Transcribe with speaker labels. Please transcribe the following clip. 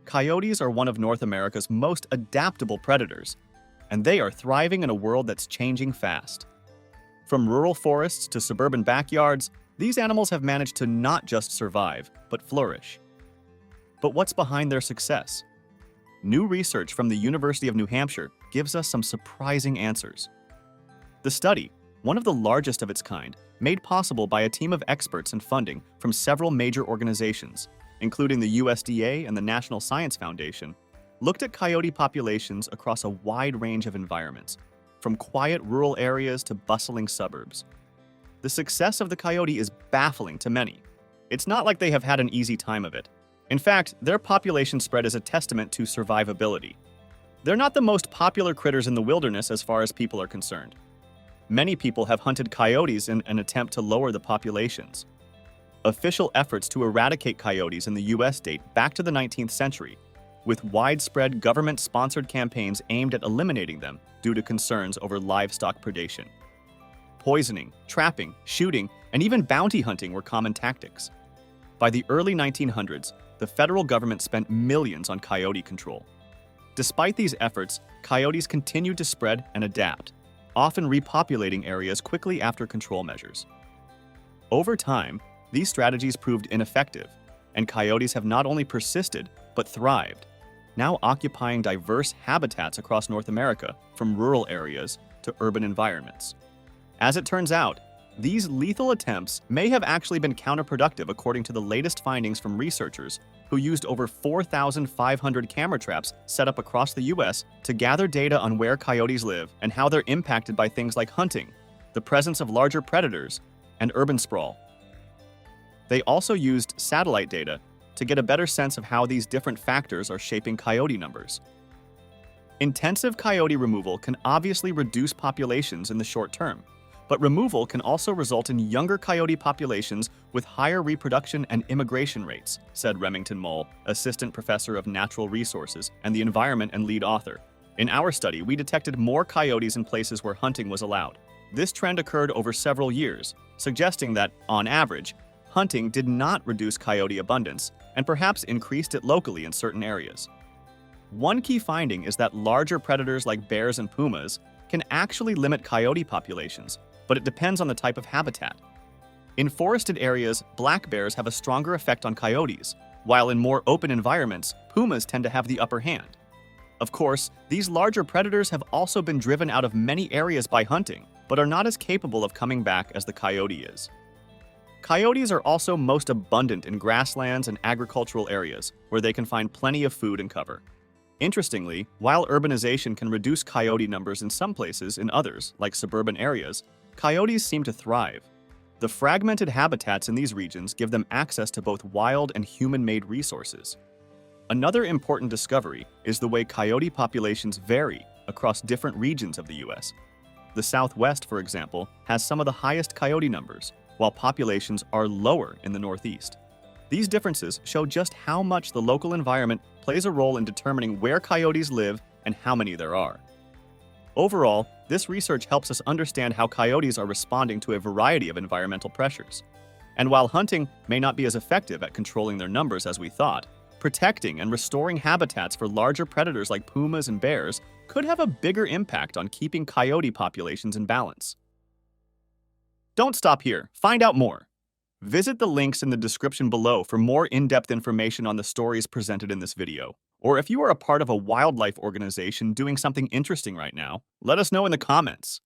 Speaker 1: Coyotes are one of North America's most adaptable predators, and they are thriving in a world that's changing fast. From rural forests to suburban backyards, these animals have managed to not just survive, but flourish. But what's behind their success? New research from the University of New Hampshire gives us some surprising answers. The study, one of the largest of its kind, made possible by a team of experts and funding from several major organizations, including the USDA and the National Science Foundation, looked at coyote populations across a wide range of environments, from quiet rural areas to bustling suburbs. The success of the coyote is baffling to many. It's not like they have had an easy time of it. In fact, their population spread is a testament to survivability. They're not the most popular critters in the wilderness as far as people are concerned. Many people have hunted coyotes in an attempt to lower the populations. Official efforts to eradicate coyotes in the U.S. date back to the 19th century, with widespread government-sponsored campaigns aimed at eliminating them due to concerns over livestock predation. Poisoning, trapping, shooting, and even bounty hunting were common tactics. By the early 1900s, the federal government spent millions on coyote control. Despite these efforts, coyotes continued to spread and adapt, often repopulating areas quickly after control measures. Over time, these strategies proved ineffective, and coyotes have not only persisted, but thrived, now occupying diverse habitats across North America, from rural areas to urban environments. As it turns out, these lethal attempts may have actually been counterproductive according to the latest findings from researchers who used over 4,500 camera traps set up across the U.S. to gather data on where coyotes live and how they're impacted by things like hunting, the presence of larger predators, and urban sprawl. They also used satellite data to get a better sense of how these different factors are shaping coyote numbers. Intensive coyote removal can obviously reduce populations in the short term, but removal can also result in younger coyote populations with higher reproduction and immigration rates, said Remington Mull, assistant professor of natural resources and the environment and lead author. In our study, we detected more coyotes in places where hunting was allowed. This trend occurred over several years, suggesting that, on average, hunting did not reduce coyote abundance and perhaps increased it locally in certain areas. One key finding is that larger predators like bears and pumas can actually limit coyote populations, but it depends on the type of habitat. In forested areas, black bears have a stronger effect on coyotes, while in more open environments, pumas tend to have the upper hand. Of course, these larger predators have also been driven out of many areas by hunting, but are not as capable of coming back as the coyote is. Coyotes are also most abundant in grasslands and agricultural areas, where they can find plenty of food and cover. Interestingly, while urbanization can reduce coyote numbers in some places, in others, like suburban areas, coyotes seem to thrive. The fragmented habitats in these regions give them access to both wild and human-made resources. Another important discovery is the way coyote populations vary across different regions of the U.S. The Southwest, for example, has some of the highest coyote numbers, while populations are lower in the Northeast. These differences show just how much the local environment plays a role in determining where coyotes live and how many there are. Overall, this research helps us understand how coyotes are responding to a variety of environmental pressures. And while hunting may not be as effective at controlling their numbers as we thought, protecting and restoring habitats for larger predators like pumas and bears could have a bigger impact on keeping coyote populations in balance. Don't stop here. Find out more. Visit the links in the description below for more in-depth information on the stories presented in this video. Or if you are a part of a wildlife organization doing something interesting right now, let us know in the comments.